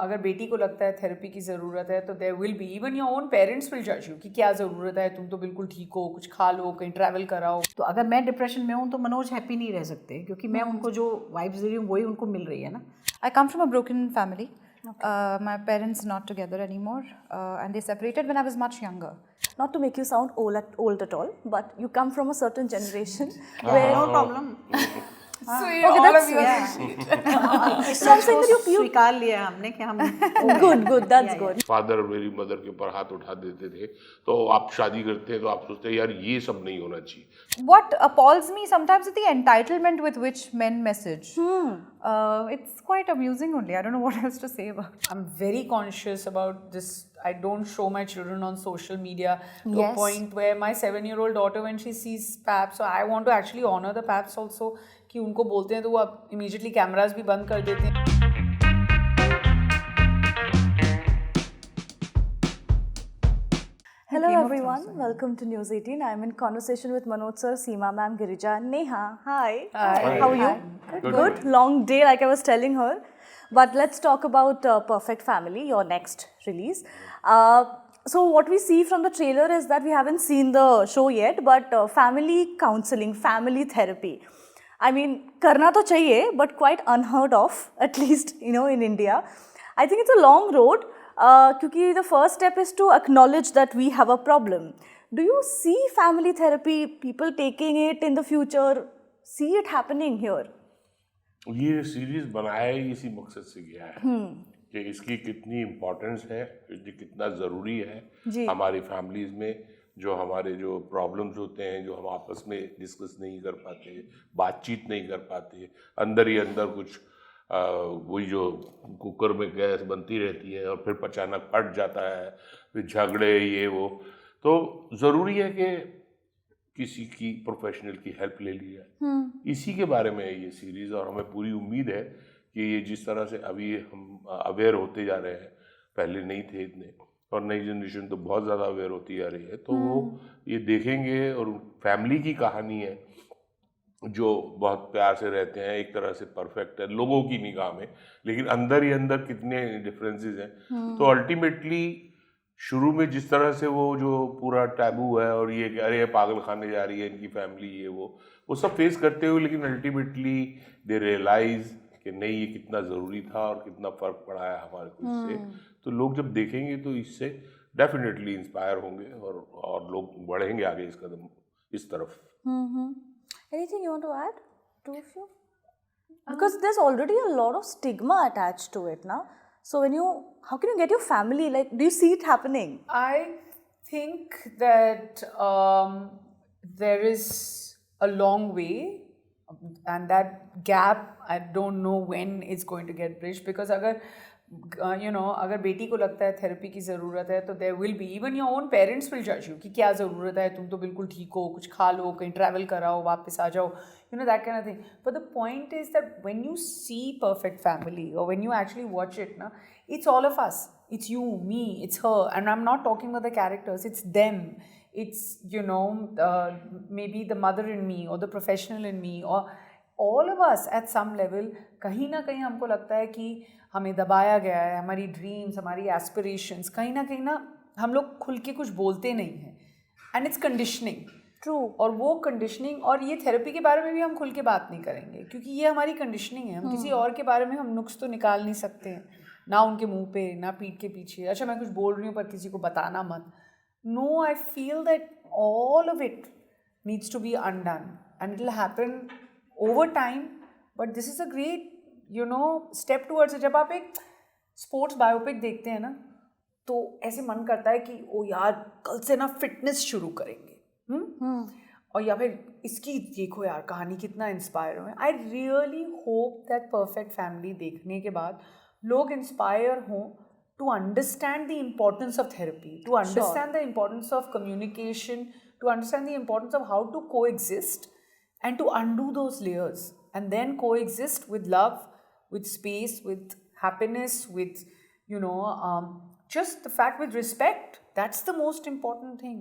अगर बेटी को लगता है थेरेपी की ज़रूरत है तो there will be even your own parents will जज यू कि क्या ज़रूरत है, तुम तो बिल्कुल ठीक हो, कुछ खा लो, कहीं ट्रैवल कराओ. तो अगर मैं डिप्रेशन में हूँ तो मनोज हैप्पी नहीं रह सकते क्योंकि मैं उनको जो वाइब्स दे रही हूँ वही उनको मिल रही है ना. I come from a broken family. My parents not together anymore, and they separated when I was much younger. Not to make you sound old at all, but you come from a certain generation where no problem. Okay, that's something that you स्वीकार लिया हमने कि हम good, that's good. Father मेरी mother के ऊपर हाथ उठा देते थे, तो आप शादी करते हैं तो आप सोचते हैं यार ये सब नहीं होना चाहिए. What appalls me sometimes is the entitlement with which men message. It's quite amusing only. I don't know what else to say about it. I'm very conscious about this. I don't show my children on social media to a point where my 7-year-old daughter, when she sees paps, so I want to actually honor the paps also, कि उनको बोलते हैं तो वो अब immediately cameras भी बंद कर देते हैं. Hello everyone, welcome to News 18. I'm in conversation with Manoj sir, Seema ma'am, Girija, Neha. Hi. How are you? Good. Long day, like I was telling her. But let's talk about Perfect Family, your next release. So what we see from the trailer is that we haven't seen the show yet, but family counseling, family therapy. I mean, karna to chahiye, but quite unheard of, at least, in India. I think it's a long road. Because the first step is to acknowledge that we have a problem. Do you see family therapy, people taking it in the future, see it happening here? ये series बनाया ही इसी मकसद से गया है कि इसकी कितनी इम्पोर्टेंस है, ये कितना ज़रूरी है हमारी फैमिलीज़ में. जो हमारे जो प्रॉब्लम्स होते हैं, जो हम आपस में डिस्कस नहीं कर पाते, बातचीत नहीं कर पाते, अंदर ही अंदर कुछ वही जो कुकर में गैस बनती रहती है और फिर अचानक फट जाता है, फिर झगड़े ये वो. तो ज़रूरी है कि किसी की प्रोफेशनल की हेल्प ले ली जाए. इसी के बारे में है ये सीरीज़ और हमें पूरी उम्मीद है कि ये जिस तरह से अभी हम अवेयर होते जा रहे हैं, पहले नहीं थे इतने, और नई जनरेशन तो बहुत ज़्यादा अवेयर होती जा रही है, तो वो ये देखेंगे. और फैमिली की कहानी है जो बहुत प्यार से रहते हैं, एक तरह से परफेक्ट है लोगों की निगाह में, लेकिन अंदर ही अंदर कितने डिफरेंसेस हैं. तो अल्टीमेटली शुरू में जिस तरह से वो जो पूरा टैबू है और ये कि अरे पागल खाने जा रही है इनकी फैमिली, ये वो सब फेस करते हुए, लेकिन अल्टीमेटली दे रियलाइज कि नहीं, ये कितना ज़रूरी था और कितना फ़र्क पड़ा है हमारे को इससे. तो लोग जब देखेंगे तो इससे डेफिनेटली इंस्पायर होंगे और लोग बढ़ेंगे आगे इस कदम इस तरफ. Anything you want to add, two of you? Because there's already a lot of stigma attached to it now. So how can you get your family, like, do you see it happening? I think that there is a long way, and that gap, I don't know when it's going to get bridged, because अगर अगर बेटी को लगता है therapy की ज़रूरत है तो there will be even your own parents will जज यू कि क्या ज़रूरत है, तुम तो बिल्कुल ठीक हो, कुछ खा लो, कहीं ट्रैवल कराओ, वापस आ जाओ, that kind of thing. But the point is that when you see perfect family और when you actually watch it ना, it's all of us, it's you, me, it's her, and I am not talking about the characters, it's them, it's maybe the mother in me or the professional in me or all of us at some level. कहीं ना कहीं हमको लगता है कि हमें दबाया गया है, हमारी ड्रीम्स, हमारी एस्पिरेशंस, कहीं ना हम लोग खुल के कुछ बोलते नहीं हैं, एंड इट्स कंडीशनिंग. ट्रू. और वो कंडीशनिंग, और ये थेरेपी के बारे में भी हम खुल के बात नहीं करेंगे क्योंकि ये हमारी कंडीशनिंग है. हम किसी और के बारे में हम नुक्स तो निकाल नहीं सकते हैं, ना उनके मुंह पे, ना पीठ के पीछे. अच्छा, मैं कुछ बोल रही हूँ पर किसी को बताना मत. No, I feel that all of it needs to be undone, and it will happen over time. But this is a great, step towards it. जब आप एक स्पोर्ट्स बायोपिक देखते हैं ना, तो ऐसे मन करता है कि ओ यार, कल से ना फिटनेस शुरू करेंगे, और या फिर इसकी देखो यार कहानी कितना इंस्पायर हुए. I really hope that perfect family देखने के बाद लोग इंस्पायर हों to understand the importance of therapy, to understand the importance of communication, to understand the importance of how to coexist and to undo those layers and then coexist with love, with space, with happiness, with, just the fact with respect. That's the most important thing.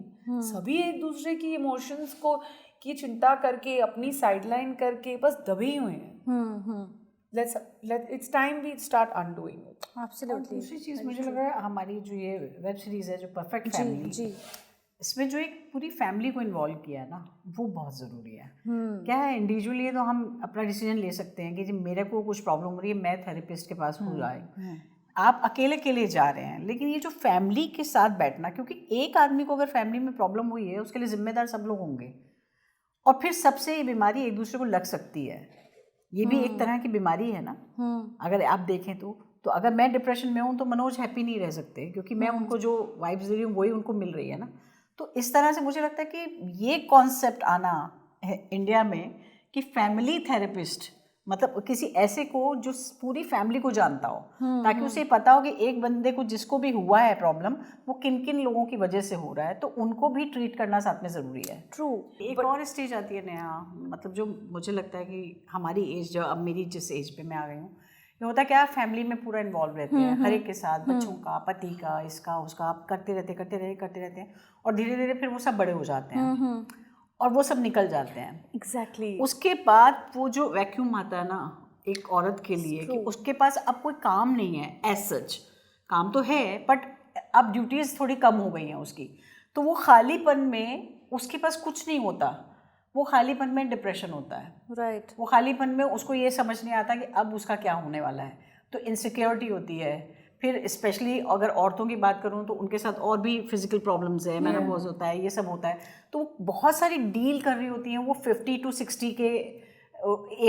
सभी एक दूसरे की emotions को की चिंता करके, अपनी sideline करके बस दबे हुए हैं. it's time we start undoing it. Absolutely. दूसरी चीज़ मुझे लग रहा है हमारी जो ये वेब सीरीज़ है जो परफेक्ट फैमिली, जी इसमें जो एक पूरी फैमिली को इन्वॉल्व किया है ना, वो बहुत ज़रूरी है। क्या है, इंडिविजुअली तो हम अपना डिसीजन ले सकते हैं कि जब मेरे को कुछ प्रॉब्लम हो रही है मैं थेरेपिस्ट के पास हो जाए, आप अकेले के लिए जा रहे हैं, लेकिन ये जो फैमिली के साथ बैठना, क्योंकि एक आदमी को अगर फैमिली में प्रॉब्लम हुई है उसके लिए जिम्मेदार सब लोग होंगे, और फिर सबसे ये बीमारी एक दूसरे को लग सकती है। ये भी एक तरह की बीमारी है ना, अगर आप देखें तो अगर मैं डिप्रेशन में हूँ तो मनोज हैप्पी नहीं रह सकते, क्योंकि मैं उनको जो वाइब्स दे रही हूँ वही उनको मिल रही है ना। तो इस तरह से मुझे लगता है कि ये कॉन्सेप्ट आना है इंडिया में कि फैमिली थेरेपिस्ट, मतलब किसी ऐसे को जो पूरी फैमिली को जानता हो, ताकि उसे पता हो कि एक बंदे को जिसको भी हुआ है प्रॉब्लम, वो किन किन लोगों की वजह से हो रहा है, तो उनको भी ट्रीट करना साथ में ज़रूरी है। ट्रू। एक और स्टेज आती है नेहा, मतलब जो मुझे लगता है कि हमारी एज, जो अब मेरी जिस एज पे मैं आ गई हूँ, ये होता क्या, फैमिली में पूरा इन्वॉल्व रहते हैं, हर एक के साथ, बच्चों का, पति का, इसका उसका, आप करते रहते हैं, और धीरे धीरे फिर वो सब बड़े हो जाते हैं और वो सब निकल जाते हैं। एग्जैक्टली। उसके बाद वो जो वैक्यूम आता है ना एक औरत के लिए, कि उसके पास अब कोई काम नहीं है एज सच, काम तो है बट अब ड्यूटीज़ थोड़ी कम हो गई हैं उसकी, तो वो खालीपन में उसके पास कुछ नहीं होता, वो खालीपन में डिप्रेशन होता है। राइट। वो खालीपन में उसको ये समझ नहीं आता कि अब उसका क्या होने वाला है, तो इनसिक्योरिटी होती है। फिर स्पेशली अगर औरतों की बात करूँ तो उनके साथ और भी फिजिकल प्रॉब्लम्स है, मेनोपॉज होता है, ये सब होता है, तो बहुत सारी डील कर रही होती हैं वो 50 to 60 के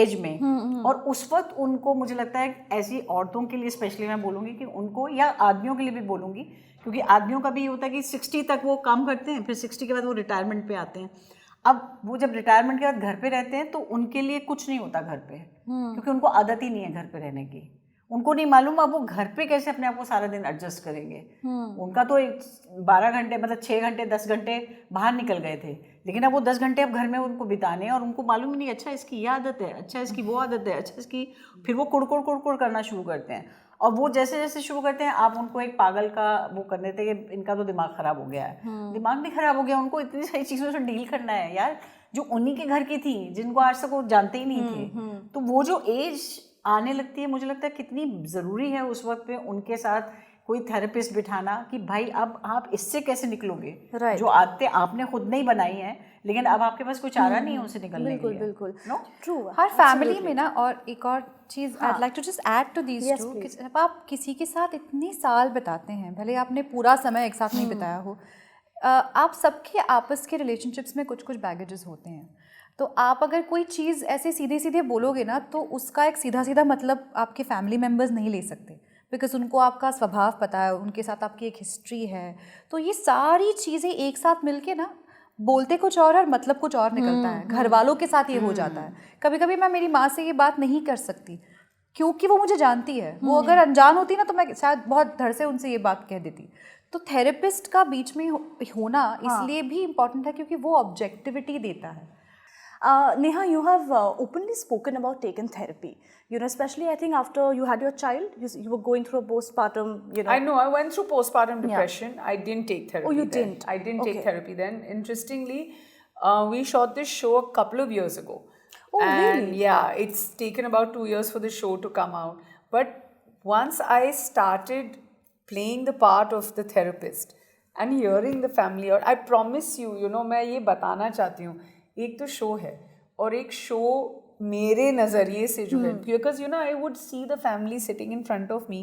एज में। और उस वक्त उनको, मुझे लगता है ऐसी औरतों के लिए स्पेशली मैं बोलूँगी कि उनको, या आदमियों के लिए भी बोलूँगी, क्योंकि आदमियों का भी ये होता है कि 60 तक वो काम करते हैं, फिर 60 के बाद वो रिटायरमेंट पे आते हैं। अब वो जब रिटायरमेंट के बाद घर पे रहते हैं तो उनके लिए कुछ नहीं होता घर पे, क्योंकि उनको आदत ही नहीं है घर पे रहने की। उनको नहीं मालूम अब वो घर पे कैसे अपने आप को सारा दिन एडजस्ट करेंगे। उनका तो 12 घंटे, मतलब 6 घंटे 10 घंटे बाहर निकल गए थे, लेकिन अब वो 10 घंटे अब घर में उनको बिताने हैं, और उनको मालूम ही नहीं, अच्छा इसकी ये आदत है, अच्छा इसकी वो आदत है, अच्छा इसकी, फिर वो कुड़कुड़ करना शुरू करते हैं। और वो जैसे जैसे शुरू करते हैं, आप उनको एक पागल का वो कर देते हैं कि इनका तो दिमाग ख़राब हो गया है। दिमाग नहीं ख़राब हो गया, उनको इतनी सारी चीज़ों से डील करना है यार, जो उन्हीं के घर की थी, जिनको आज तक वो जानते ही नहीं थे। तो वो जो एज आने लगती है, मुझे लगता है कितनी ज़रूरी है उस वक्त पे उनके साथ कोई थेरेपिस्ट बिठाना, कि भाई अब आप इससे कैसे निकलोगे। जो आदतें आपने खुद नहीं बनाई हैं, लेकिन अब आपके पास कोई चारा नहीं है उनसे निकलने के लिए। बिल्कुल। ट्रू। हर फैमिली में ना, और एक और चीज़ I like to just add to these two, जब आप किसी के साथ इतने साल बिताते हैं, भले आपने पूरा समय एक साथ नहीं बिताया हो, आप सबके आपस के रिलेशनशिप्स में कुछ कुछ बैगेजेस होते हैं। तो आप अगर कोई चीज़ ऐसे सीधे सीधे बोलोगे ना, तो उसका एक सीधा सीधा मतलब आपके फैमिली मेम्बर्स नहीं ले सकते, बिकॉज उनको आपका स्वभाव पता है, उनके साथ आपकी एक हिस्ट्री है। तो ये सारी चीज़ें एक साथ मिलके ना, बोलते कुछ और मतलब कुछ और निकलता है। घर वालों के साथ ये हो जाता है। कभी कभी मैं मेरी माँ से ये बात नहीं कर सकती, क्योंकि वो मुझे जानती है। वो अगर अनजान होती ना तो मैं शायद बहुत धड़ से उनसे ये बात कह देती। तो थेरेपिस्ट का बीच में होना इसलिए भी इम्पॉर्टेंट है क्योंकि वो ऑब्जेक्टिविटी देता है। Neha, you have openly spoken about taking therapy. You know, especially I think after you had your child, you were going through a postpartum, you know. I know, I went through postpartum depression. I didn't take therapy. Oh, you then. didn't? I didn't take therapy then. Interestingly, we shot this show a couple of years ago. Oh, and really? Yeah, it's taken about 2 years for the show to come out. But once I started playing the part of the therapist and hearing the family, or I promise you, you know, मैं ये बताना चाहती हूँ, एक तो show है और एक शो मेरे नज़रिए से जो है, because you know I would see the family sitting in front of me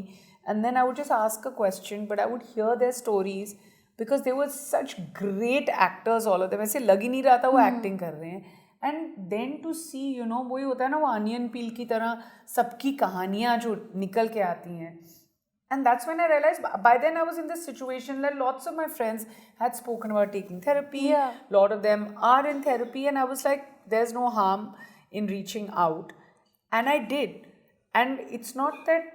and then I would just ask a question, but I would hear their stories because they were such great actors all of them. ऐसे लग ही नहीं रहा था वो acting कर रहे हैं। And then to see, you know, वही होता है ना, वो अनियन पील की तरह सबकी कहानियाँ जो निकल के आती हैं। And that's when I realized, by then I was in this situation that lots of my friends had spoken about taking therapy. Yeah. A lot of them are in therapy, and I was like, there's no harm in reaching out. And I did. And it's not that,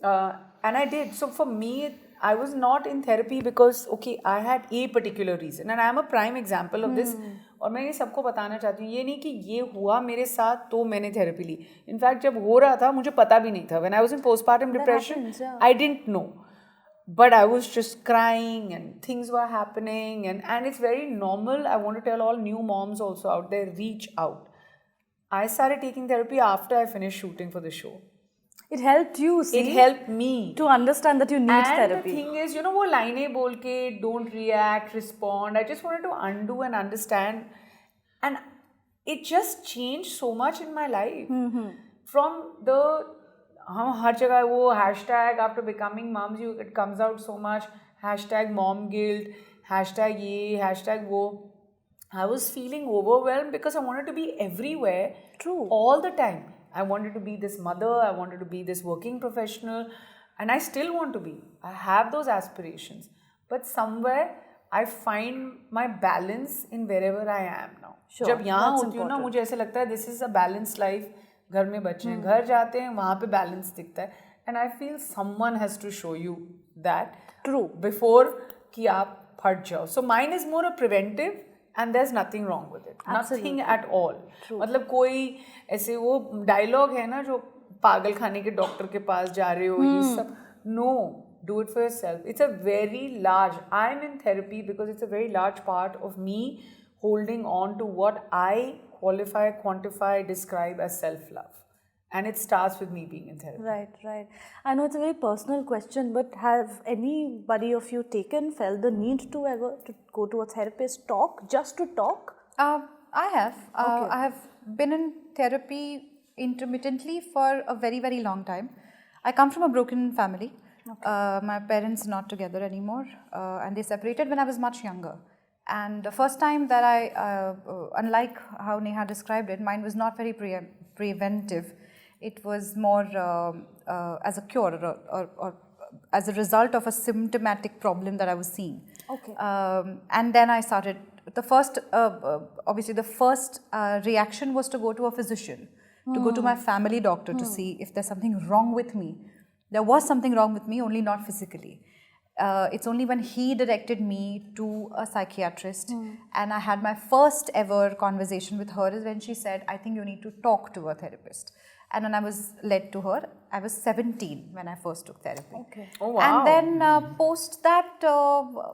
and I did. So for me, I was not in therapy because, okay, I had a particular reason. And I am a prime example of this. और मैं ये सबको बताना चाहती हूँ, ये नहीं कि ये हुआ मेरे साथ तो मैंने थेरेपी ली। इनफैक्ट जब हो रहा था मुझे पता भी नहीं था। When I was in postpartum depression, I didn't know. But I was just crying and things were happening and it's very normal. I want to tell all new moms also out there, reach out. I started taking therapy after I finished shooting for the show. It helped you, see? It helped me to understand that you need and therapy. the thing is, वो लाइनें बोल के don't react, respond. I just wanted to undo and understand, and it just changed so much in my life. From the हम हर जगह वो hashtag after becoming moms, it comes out so much, hashtag mom guilt, hashtag ये, hashtag वो. I was feeling overwhelmed because I wanted to be everywhere. True. All the time. I wanted to be this mother, I wanted to be this working professional, and I still want to be. I have those aspirations. But somewhere I find my balance in wherever I am now. Sure, जब यहाँ that's होती हूँ ना, important. मुझे ऐसे लगता है this is a balanced life. घर में बच्चे हैं, घर जाते हैं, वहाँ पे balance दिखता है. And I feel someone has to show you that. True. Before कि आप फट जाओ. So mine is more a preventive. And there's nothing wrong with it. Absolutely. Nothing at all. मतलब कोई ऐसे वो डायलॉग है ना जो पागल खाने के डॉक्टर के पास जा रहे हो ये सब. No, do it for yourself. It's a very large. I'm in therapy because it's a very large part of me holding on to what I qualify, quantify, describe as self-love. And it starts with me being in therapy. Right, right. I know it's a very personal question, but have anybody of you felt the need to ever to go to a therapist, just to talk? I have. I have been in therapy intermittently for a very, very long time. I come from a broken family. My parents not together anymore, and they separated when I was much younger. And the first time that I, unlike how Neha described it, mine was not very preventive. It was more as a cure or as a result of a symptomatic problem that I was seeing. Okay. And then I started, the first, obviously the first reaction was to go to a physician, to go to my family doctor to see if there's something wrong with me. There was something wrong with me, only not physically. It's only when he directed me to a psychiatrist and I had my first ever conversation with her is when she said, I think you need to talk to a therapist. And when I was led to her, I was 17 when I first took therapy. Okay. Oh, wow. And then post that,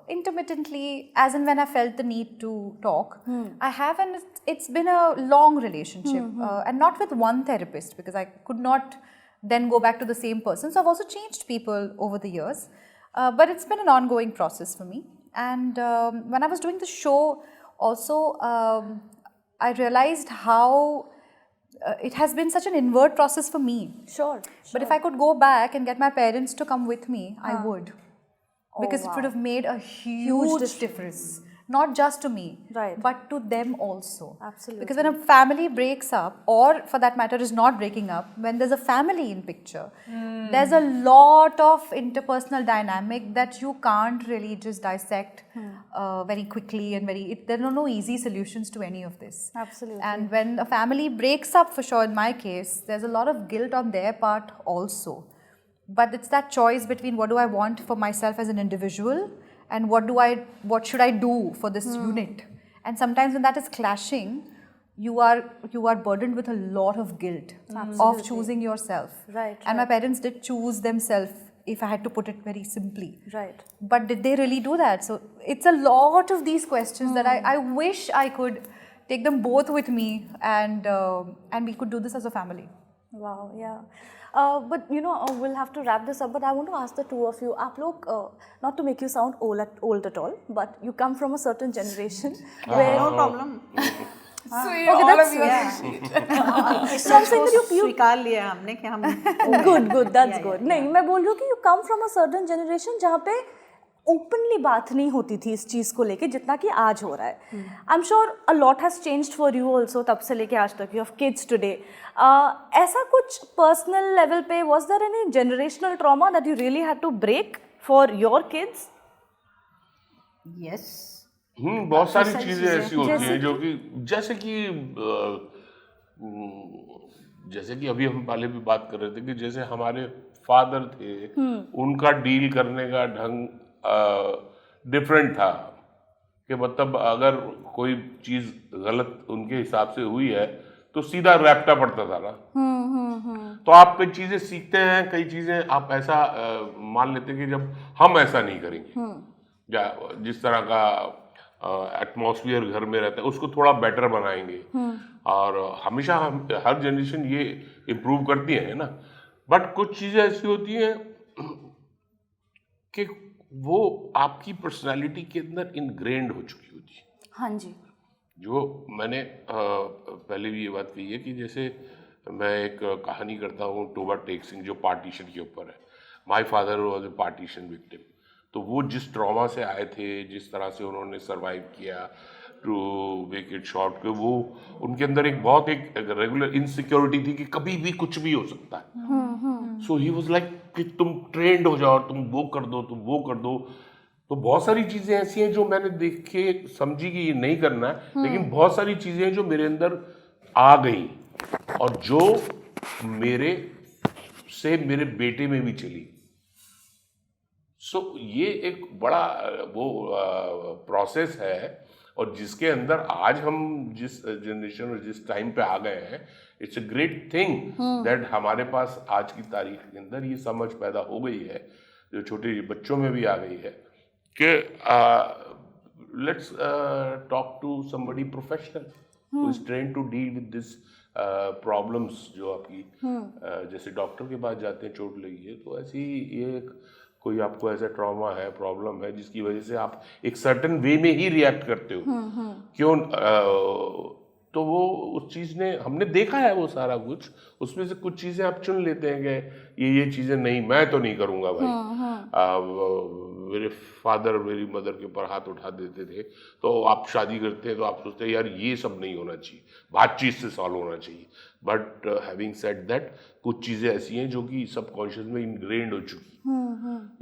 intermittently, as and when I felt the need to talk, I have, and it's been a long relationship. And not with one therapist, because I could not then go back to the same person. So I've also changed people over the years. But it's been an ongoing process for me. And when I was doing the show, also, I realized how it has been such an inward process for me. Sure. But if I could go back and get my parents to come with me, I would. Because it would have made a huge difference. Not just to me, but to them also. Absolutely. Because when a family breaks up, or for that matter is not breaking up, when there's a family in picture, there's a lot of interpersonal dynamic that you can't really just dissect very quickly and there are no easy solutions to any of this. Absolutely. And when a family breaks up, for sure in my case, there's a lot of guilt on their part also. But it's that choice between what do I want for myself as an individual and what should I do for this unit? And sometimes when that is clashing, you are burdened with a lot of guilt of choosing yourself. Right. And my parents did choose themselves, if I had to put it very simply. Right. But did they really do that? So it's a lot of these questions that I wish I could take them both with me and we could do this as a family. Wow, yeah. But you know, we'll have to wrap this up. But I want to ask the two of you, आप लोग, not to make you sound old at all, but you come from a certain generation where No problem. So all all of of you are So I'm saying that you स्वीकार लिया हमने कि हम good, that's good. नहीं, मैं बोल रही हूँ कि you come from a certain generation जहाँ पे openly बात नहीं होती थी इस चीज़ को लेके जितना कि आज हो रहा है. I'm sure a lot has changed for you also तब से लेके आज तक. You have kids today. ऐसा कुछ personal level पे was there any generational trauma that you really had to break for your kids? Yes. बहुत सारी चीजें ऐसी होती हैं जो कि जैसे कि अभी हम पहले भी बात कर रहे थे कि जैसे हमारे फादर थे, उनका डील करने का ढंग डिफरेंट था कि मतलब अगर कोई चीज गलत उनके हिसाब से हुई है तो सीधा रैप्टा पड़ता था ना. तो आप कई चीजें सीखते हैं, कई चीजें आप ऐसा मान लेते हैं कि जब हम ऐसा नहीं करेंगे या जिस तरह का एटमॉस्फेयर घर में रहता है उसको थोड़ा बेटर बनाएंगे. और हमेशा हर जनरेशन ये इम्प्रूव करती है ना. बट कुछ चीज़ें ऐसी होती हैं कि वो आपकी पर्सनालिटी के अंदर इनग्रेन्ड हो चुकी होती है। हाँ जी। जो मैंने पहले भी ये बात कही है कि जैसे मैं एक कहानी करता हूँ टोबा टेक सिंह, जो पार्टीशन के ऊपर है। My father was a partition victim. तो वो जिस ट्रॉमा से आए थे, जिस तरह से उन्होंने सरवाइव किया टू मेक इट शॉर्ट, कि वो उनके अंदर एक बहुत एक रेगुलर इनसिक्योरिटी थी कि कभी भी कुछ भी हो सकता है। सो ही वाज लाइक कि तुम ट्रेंड हो जाओ, तुम वो कर दो, तुम वो कर दो। तो बहुत सारी चीज़ें ऐसी हैं जो मैंने देख के समझी कि ये नहीं करना है, लेकिन बहुत सारी चीज़ें हैं जो मेरे अंदर आ गई और जो मेरे से मेरे बेटे में भी चली। सो ये एक बड़ा वो प्रोसेस है, और जिसके अंदर आज हम जिस जनरेशन और जिस टाइम पे आ गए हैं, it's a great thing that हमारे पास आज की तारीख के अंदर ये समझ पैदा हो गई है, जो छोटे बच्चों में भी आ गई है कि let's talk to somebody professional who is trained to deal with this problems. जो आपकी जैसे डॉक्टर के पास जाते हैं, चोट लगी है, तो ऐसी ये कोई आपको ऐसा ट्रॉमा है, प्रॉब्लम है, जिसकी वजह से आप एक सर्टेन वे में ही रिएक्ट करते हो। क्यों? तो वो उस चीज़ ने, हमने देखा है वो सारा कुछ, उसमें से कुछ चीज़ें आप चुन लेते हैं कि ये चीज़ें नहीं, मैं तो नहीं करूँगा भाई। मेरे फादर मेरी मदर के ऊपर हाथ उठा देते थे, तो आप शादी करते हैं तो आप सोचते हैं यार ये सब नहीं होना चाहिए, बातचीत से सॉल्व होना चाहिए। बट हैविंग सेड दैट, कुछ चीज़ें ऐसी हैं जो कि सबकॉन्शियस में इनग्रेन्ड हो चुकी,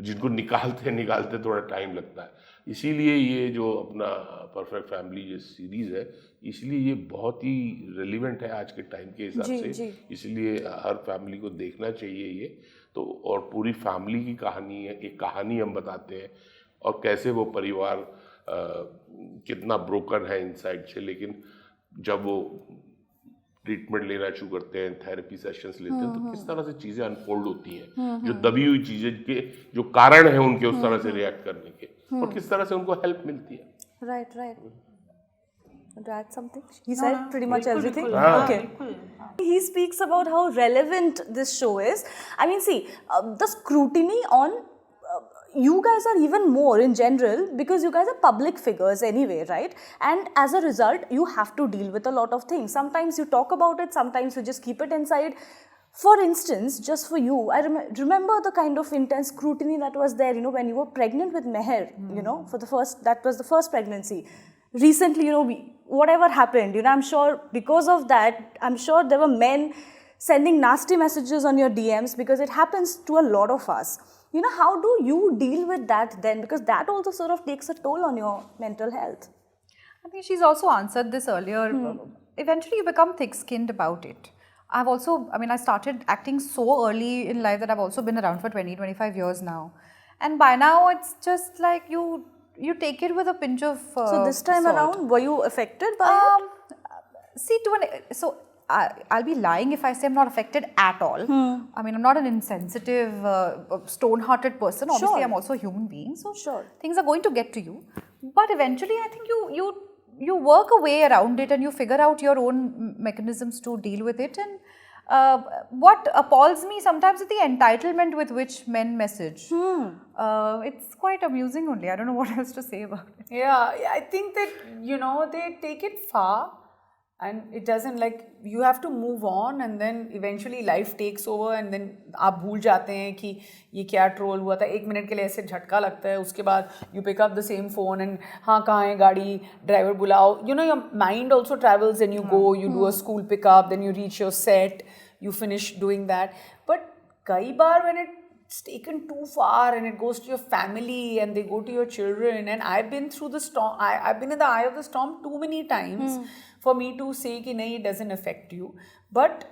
जिनको निकालते थोड़ा टाइम लगता है। इसीलिए ये जो अपना परफेक्ट फैमिली जो सीरीज़ है, इसलिए ये बहुत ही रेलिवेंट है आज के टाइम के हिसाब से। इसलिए हर फैमिली को देखना चाहिए ये तो। और पूरी फैमिली की कहानी है, एक कहानी हम बताते हैं, और कैसे वो परिवार कितना ब्रोकन है इनसाइड से, लेकिन जब वो ट्रीटमेंट लेना शुरू करते हैं, थेरेपी सेशंस लेते हैं, तो किस तरह से चीज़ें अनफोल्ड होती हैं, जो दबी हुई चीज़ें के जो कारण हैं उनके उस तरह से रिएक्ट करने के, और किस तरह से उनको हेल्प मिलती है। Right. To add something? He said pretty much everything. Okay. He speaks about how relevant this show is. I mean, see, the scrutiny on you guys are even more in general, because you guys are public figures anyway, right? And as a result, you have to deal with a lot of things. Sometimes you talk about it, sometimes you just keep it inside. For instance, just for you, I remember the kind of intense scrutiny that was there, when you were pregnant with Meher, that was the first pregnancy. Recently, whatever happened, I'm sure because of that, I'm sure there were men sending nasty messages on your DMs, because it happens to a lot of us. How do you deal with that then? Because that also sort of takes a toll on your mental health. I think she's also answered this earlier. Eventually, you become thick-skinned about it. I started acting so early in life that I've also been around for 20-25 years now. And by now, it's just like you take it with a pinch of So this time salt. around, were you affected by it? See, I'll be lying if I say I'm not affected at all. I mean, I'm not an insensitive, stone-hearted person. Obviously, I'm also a human being. So things are going to get to you. But eventually, I think you work a way around it, and you figure out your own mechanisms to deal with it. And what appalls me sometimes is the entitlement with which men message. It's quite amusing only. I don't know what else to say about it. Yeah, I think that, they take it far, and it doesn't, like, you have to move on, and then eventually life takes over, and then आप भूल जाते हैं कि ये क्या troll हुआ था। 1 minute के लिए ऐसे झटका लगता है, उसके बाद you pick up the same phone and हाँ कहाँ है गाड़ी, ड्राइवर बुलाओ। your mind also travels, and you go, you do a school pickup, then you reach your set, you finish doing that. But कई बार when it's taken too far and it goes to your family and they go to your children, and I've been through the storm, I've been in the eye of the storm too many times for me to say कि नहीं, it doesn't affect you. But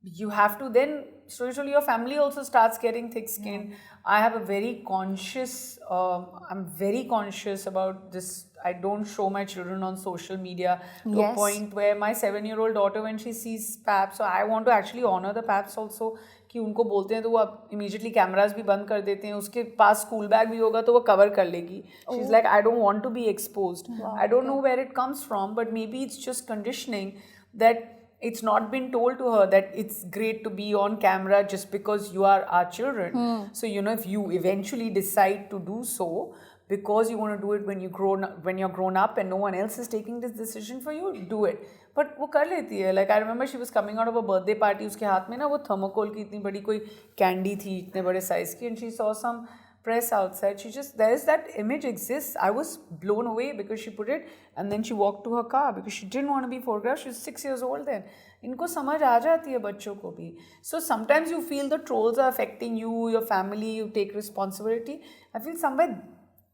you have to then, slowly your family also starts getting thick-skinned. I have a very conscious, I'm very conscious about this. I don't show my children on social media to a point where my 7-year-old daughter, when she sees paps, so I want to actually honor the paps also, कि उनको बोलते हैं तो वो immediately cameras भी बंद कर देते हैं, उसके पास school bag भी होगा तो वो cover कर लेगी. She's like, I don't want to be exposed. I don't know where it comes from, but maybe it's just conditioning that it's not been told to her that it's great to be on camera just because you are our children. So if you eventually decide to do so because you want to do it when you're grown up and no one else is taking this decision for you, do it. But वो कर लेती है. Like I remember she was coming out of a birthday party, उसके हाथ में ना वो thermocol की इतनी बड़ी कोई candy थी, इतने बड़े size की, and she saw some press outside. There is that image exists. I was blown away because she put it and then she walked to her car because she didn't want to be photographed. She was 6 years old then. इनको समझ आ जाती है बच्चों को भी. So sometimes you feel the trolls are affecting you, your family, you take responsibility. I feel somewhere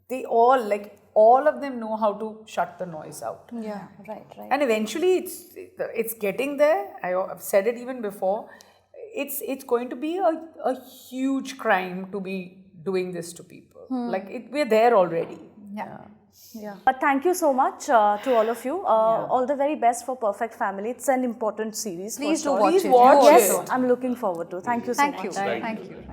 they all of them know how to shut the noise out. Yeah, right. And eventually it's getting there. I've said it even before. It's going to be a huge crime to be doing this to people. We're there already. Yeah. But thank you so much to all of you. All the very best for Perfect Family. It's an important series. Please for do sure. watch it. Yes, I'm looking forward to. Thank you so much. Thank you.